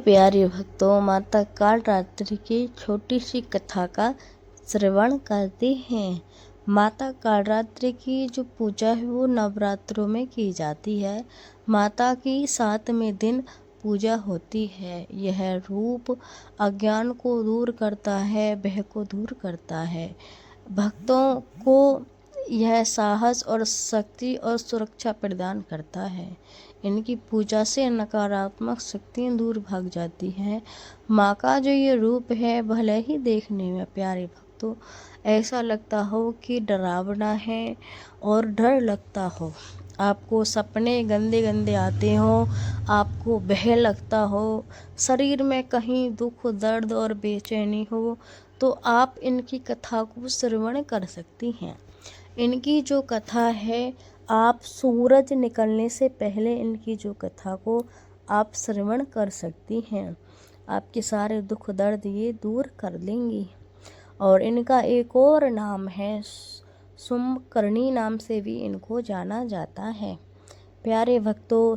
प्यारे भक्तों, माता कालरात्रि की छोटी सी कथा का श्रवण करते हैं। माता कालरात्रि की जो पूजा है वो नवरात्रों में की जाती है। माता की 7वें दिन पूजा होती है। यह रूप अज्ञान को दूर करता है, भय को दूर करता है। भक्तों को यह साहस और शक्ति और सुरक्षा प्रदान करता है। इनकी पूजा से नकारात्मक शक्तियाँ दूर भाग जाती हैं। माँ का जो ये रूप है, भले ही देखने में प्यारे भक्तों ऐसा लगता हो कि डरावना है और डर लगता हो, आपको सपने गंदे गंदे आते हो, आपको भय लगता हो, शरीर में कहीं दुख दर्द और बेचैनी हो, तो आप इनकी कथा को श्रवण कर सकती हैं। इनकी जो कथा है, आप सूरज निकलने से पहले इनकी जो कथा को आप श्रवण कर सकती हैं। आपके सारे दुख दर्द ये दूर कर देंगी। और इनका एक और नाम है, सुमकरणी नाम से भी इनको जाना जाता है। प्यारे भक्तों,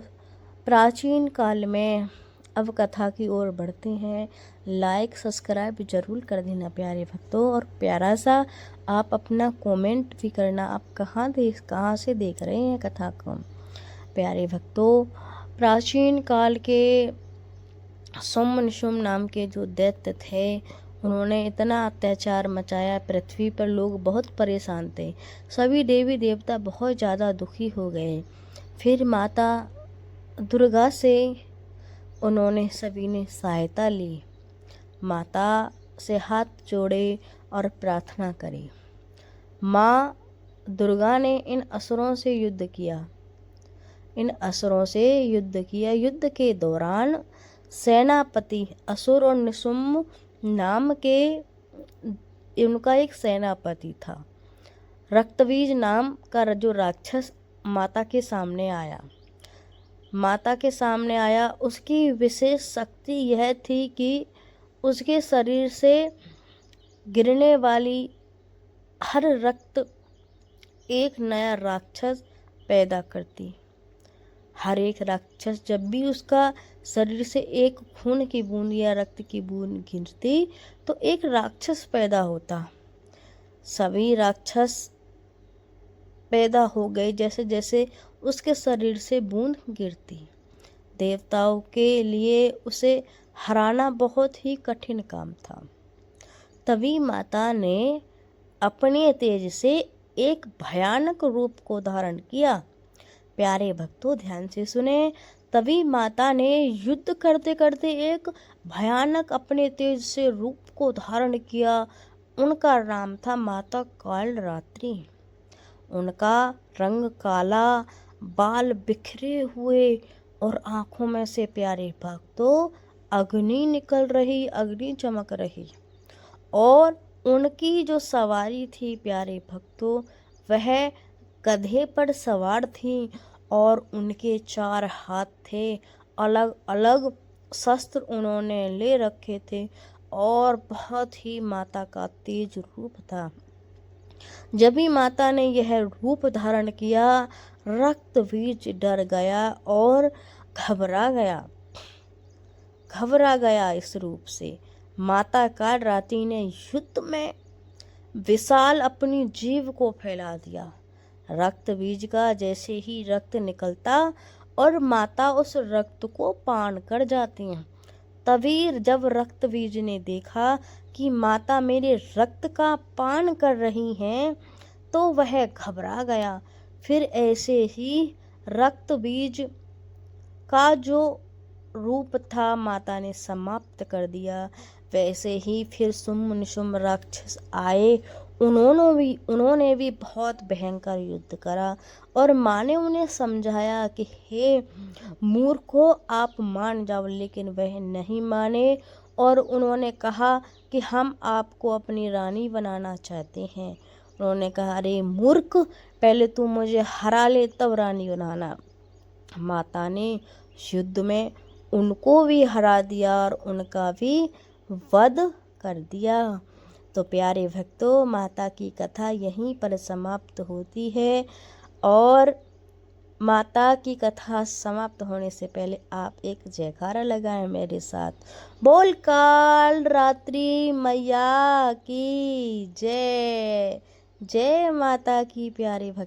प्राचीन काल में, अब कथा की ओर बढ़ते हैं। लाइक सब्सक्राइब जरूर कर देना प्यारे भक्तों, और प्यारा सा आप अपना कमेंट भी करना, आप कहाँ से देख रहे हैं कथा को। प्यारे भक्तों, प्राचीन काल के सुम निशुम नाम के जो दैत्य थे, उन्होंने इतना अत्याचार मचाया, पृथ्वी पर लोग बहुत परेशान थे। सभी देवी देवता बहुत ज़्यादा दुखी हो गए। फिर माता दुर्गा से उन्होंने सभी ने सहायता ली। माता से हाथ जोड़े और प्रार्थना करी। माँ दुर्गा ने इन असुरों से युद्ध किया। युद्ध के दौरान सेनापति असुर और निशुम्भ नाम के उनका एक सेनापति था। रक्तबीज नाम का जो राक्षस माता के सामने आया। उसकी विशेष शक्ति यह थी कि उसके शरीर से गिरने वाली हर रक्त एक नया राक्षस पैदा करती। हर एक राक्षस, जब भी उसका शरीर से एक खून की बूंद या रक्त की बूंद गिरती तो एक राक्षस पैदा होता। सभी राक्षस पैदा हो गए जैसे जैसे उसके शरीर से बूंद गिरती। देवताओं के लिए उसे हराना बहुत ही कठिन काम था। तभी माता ने अपने तेज से एक भयानक रूप को धारण किया। प्यारे भक्तों, ध्यान से सुने। तभी माता ने युद्ध करते करते एक भयानक अपने तेज से रूप को धारण किया। उनका नाम था माता कालरात्रि। उनका रंग काला, बाल बिखरे हुए और आंखों में से प्यारे भक्तों अग्नि चमक रही। और उनकी जो सवारी थी प्यारे भक्तों, वह गधे पर सवार थी और उनके 4 हाथ थे। अलग अलग शस्त्र उन्होंने ले रखे थे और बहुत ही माता का तेज रूप था। जब भी माता ने यह रूप धारण किया, रक्तबीज डर गया और घबरा गया इस रूप से। माता कालरात्रि ने युद्ध में विशाल अपनी जीभ को फैला दिया। रक्त बीज का जैसे ही रक्त निकलता और माता उस रक्त को पान कर जाती हैं। तभी जब रक्त बीज ने देखा कि माता मेरे रक्त का पान कर रही हैं, तो वह घबरा गया। फिर ऐसे ही रक्त बीज का जो रूप था माता ने समाप्त कर दिया। वैसे ही फिर सुम निशुम राक्षस आए। उन्होंने भी बहुत भयंकर युद्ध करा और माँ ने उन्हें समझाया कि हे मूर्खो, आप मान जाओ, लेकिन वह नहीं माने और उन्होंने कहा कि हम आपको अपनी रानी बनाना चाहते हैं। उन्होंने कहा, अरे मूर्ख, पहले तू मुझे हरा ले तब रानी बनाना। माता ने युद्ध में उनको भी हरा दिया और उनका भी वध कर दिया। तो प्यारे भक्तों, माता की कथा यहीं पर समाप्त होती है और माता की कथा समाप्त होने से पहले आप एक जयकारा लगाएं मेरे साथ। बोल काल रात्रि मैया की जय। जय माता की प्यारे भक्त।